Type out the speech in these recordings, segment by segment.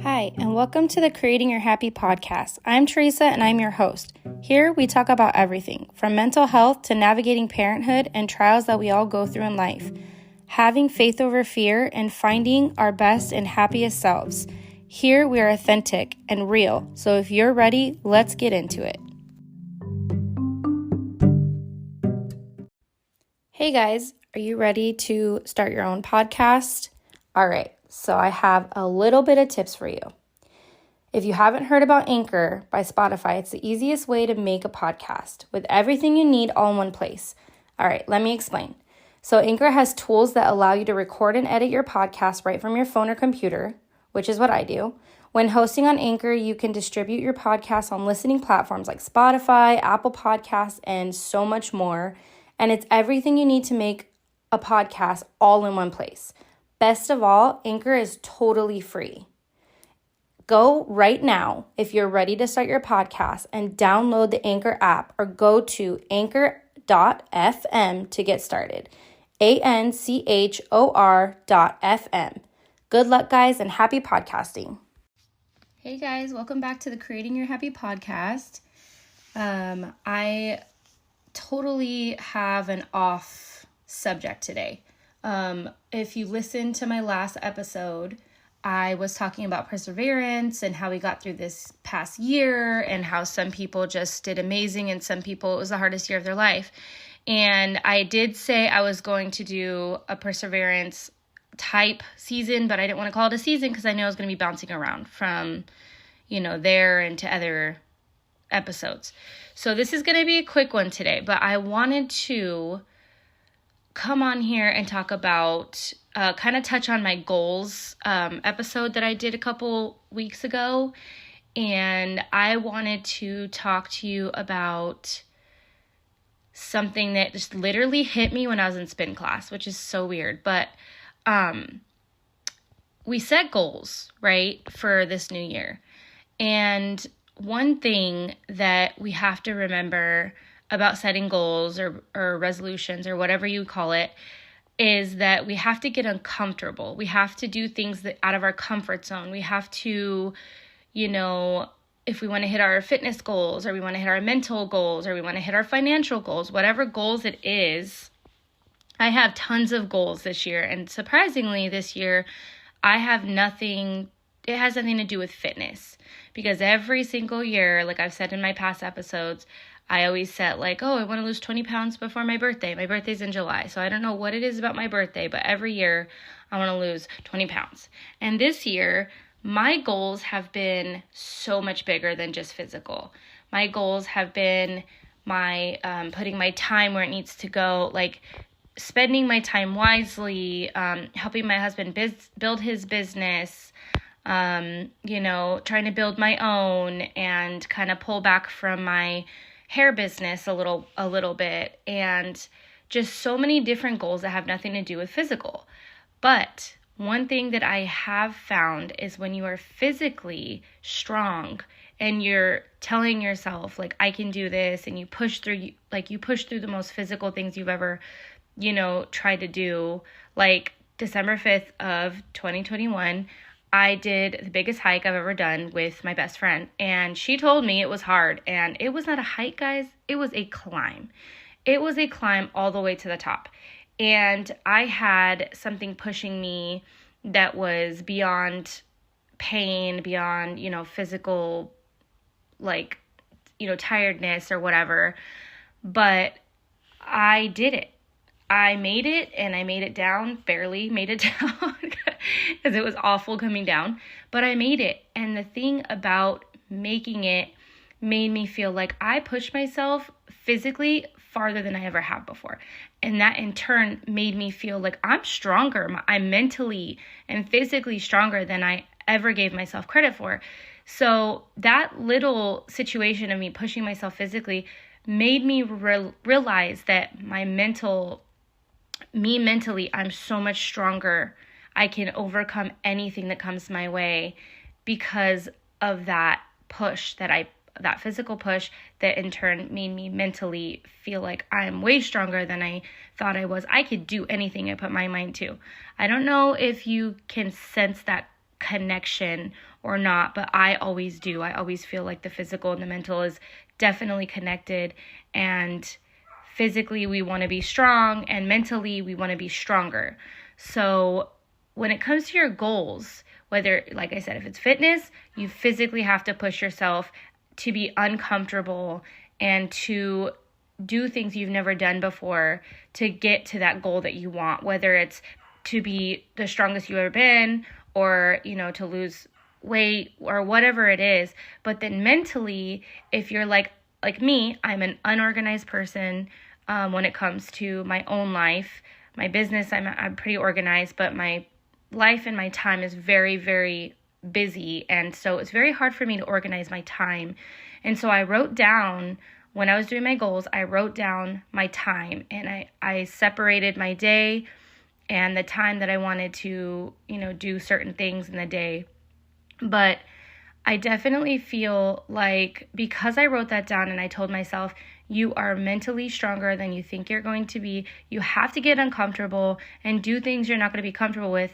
Hi, and welcome to the Creating Your Happy podcast. I'm Teresa, and I'm your host. Here, we talk about everything, from mental health to navigating parenthood and trials that we all go through in life, having faith over fear, and finding our best and happiest selves. Here, we are authentic and real, so if you're ready, let's get into it. Hey guys, are you ready to start your own podcast? All right, so I have a little bit of tips for you. If you haven't heard about Anchor by Spotify, it's the easiest way to make a podcast with everything you need all in one place. All right, let me explain. So Anchor has tools that allow you to record and edit your podcast right from your phone or computer, which is what I do. When hosting on Anchor, you can distribute your podcast on listening platforms like Spotify, Apple Podcasts, and so much more. And it's everything you need to make a podcast all in one place. Best of all, Anchor is totally free. Go right now if you're ready to start your podcast and download the Anchor app or go to anchor.fm to get started. ANCHOR.FM. Good luck, guys, and happy podcasting. Hey, guys, welcome back to the Creating Your Happy podcast. I totally have an off subject today. If you listened to my last episode, I was talking about perseverance and how we got through this past year and how some people just did amazing and some people it was the hardest year of their life. And I did say I was going to do a perseverance type season, but I didn't want to call it a season because I know I was going to be bouncing around from, there into other episodes. So this is going to be a quick one today, but I wanted to come on here and talk about, kind of touch on my goals episode that I did a couple weeks ago. And I wanted to talk to you about something that just literally hit me when I was in spin class, which is so weird. But we set goals, right, for this new year. And one thing that we have to remember about setting goals or resolutions or whatever you call it is that we have to get uncomfortable. We have to do things that out of our comfort zone. We have to, if we want to hit our fitness goals or we want to hit our mental goals or we want to hit our financial goals, whatever goals it is. I have tons of goals this year, and surprisingly this year I have nothing. It has nothing to do with fitness, because every single year, like I've said in my past episodes, I always set I want to lose 20 pounds before my birthday. My birthday's in July, so I don't know what it is about my birthday, but every year I want to lose 20 pounds. And this year, my goals have been so much bigger than just physical. My goals have been my putting my time where it needs to go, spending my time wisely, helping my husband build his business, trying to build my own and kind of pull back from my hair business a little bit, and just so many different goals that have nothing to do with physical. But one thing that I have found is when you are physically strong and you're telling yourself I can do this, and you push through the most physical things you've ever tried to do. December 5th of 2021, I did the biggest hike I've ever done with my best friend, and she told me it was hard, and it was not a hike, guys. It was a climb. It was a climb all the way to the top, and I had something pushing me that was beyond pain, beyond, physical, tiredness or whatever, but I did it. I made it, and I made it down, barely made it down because it was awful coming down, but I made it. And the thing about making it made me feel like I pushed myself physically farther than I ever have before. And that in turn made me feel like I'm stronger. I'm mentally and physically stronger than I ever gave myself credit for. So that little situation of me pushing myself physically made me realize that mentally, I'm so much stronger. I can overcome anything that comes my way because of that push that physical push that in turn made me mentally feel like I'm way stronger than I thought I was. I could do anything I put my mind to. I don't know if you can sense that connection or not, but I always do. I always feel like the physical and the mental is definitely connected, and physically we want to be strong and mentally we want to be stronger. So when it comes to your goals, whether, like I said, if it's fitness, you physically have to push yourself to be uncomfortable and to do things you've never done before to get to that goal that you want, whether it's to be the strongest you've ever been or, to lose weight or whatever it is. But then mentally, if you're like me, I'm an unorganized person when it comes to my own life. My business, I'm pretty organized, but my life and my time is very, very busy. And so it's very hard for me to organize my time. And so I wrote down, when I was doing my goals, I wrote down my time, and I separated my day and the time that I wanted to, do certain things in the day. But I definitely feel like because I wrote that down and I told myself, you are mentally stronger than you think you're going to be. You have to get uncomfortable and do things you're not going to be comfortable with,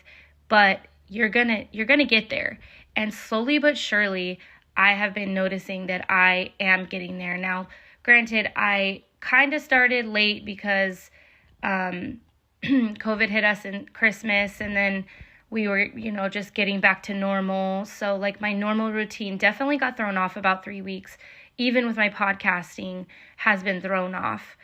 but you're gonna get there. And slowly but surely, I have been noticing that I am getting there. Now, granted, I kind of started late because COVID hit us in Christmas, and then we were, just getting back to normal. So like my normal routine definitely got thrown off about 3 weeks. Even with my podcasting has been thrown off.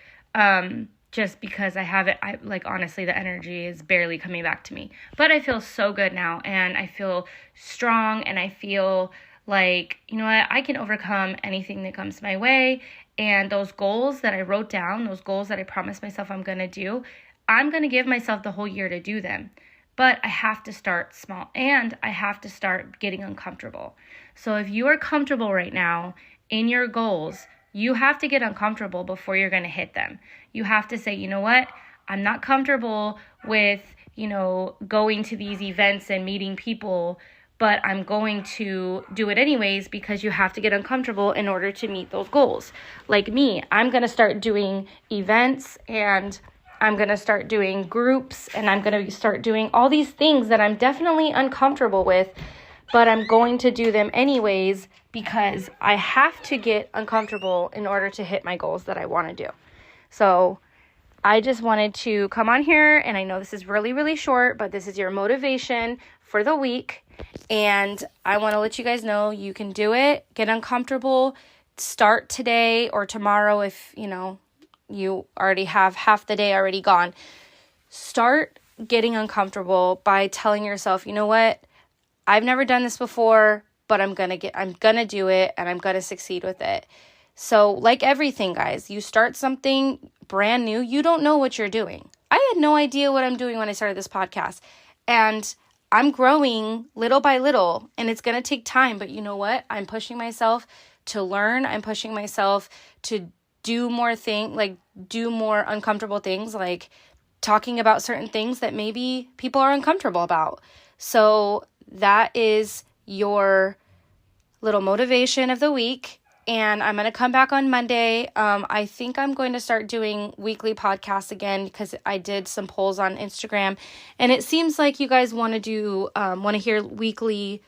Just because honestly, the energy is barely coming back to me. But I feel so good now, and I feel strong, and I feel like, I can overcome anything that comes my way. And those goals that I wrote down, those goals that I promised myself I'm going to do, I'm going to give myself the whole year to do them. But I have to start small, and I have to start getting uncomfortable. So if you are comfortable right now in your goals, you have to get uncomfortable before you're going to hit them. You have to say, you know what? I'm not comfortable with, going to these events and meeting people, but I'm going to do it anyways, because you have to get uncomfortable in order to meet those goals. Like me, I'm going to start doing events, and I'm going to start doing groups, and I'm going to start doing all these things that I'm definitely uncomfortable with, but I'm going to do them anyways because I have to get uncomfortable in order to hit my goals that I want to do. So I just wanted to come on here, and I know this is really, really short, but this is your motivation for the week, and I want to let you guys know you can do it. Get uncomfortable. Start today or tomorrow if, you already have half the day already gone. Start getting uncomfortable by telling yourself, you know what? I've never done this before, but I'm going to do it, and I'm going to succeed with it. So like everything, guys, you start something brand new, you don't know what you're doing. I had no idea what I'm doing when I started this podcast, and I'm growing little by little, and it's going to take time, but you know what? I'm pushing myself to learn. I'm pushing myself to do more uncomfortable things, like talking about certain things that maybe people are uncomfortable about. So that is your little motivation of the week. And I'm going to come back on Monday. I think I'm going to start doing weekly podcasts again because I did some polls on Instagram, and it seems like you guys want to hear weekly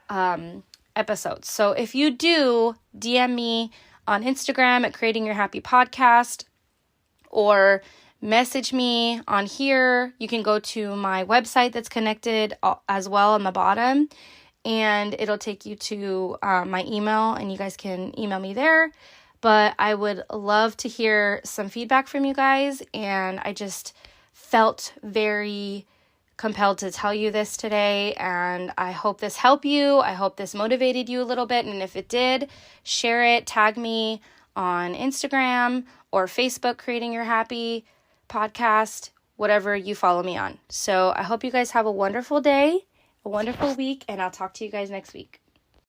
episodes. So if you do, DM me on Instagram at Creating Your Happy Podcast, or message me on here. You can go to my website that's connected as well on the bottom, and it'll take you to my email, and you guys can email me there. But I would love to hear some feedback from you guys, and I just felt very compelled to tell you this today, and I hope this helped you. I hope this motivated you a little bit, and if it did, share it, tag me on Instagram or Facebook, Creating Your Happy Podcast, whatever you follow me on. So I hope you guys have a wonderful day, a wonderful week, and I'll talk to you guys next week.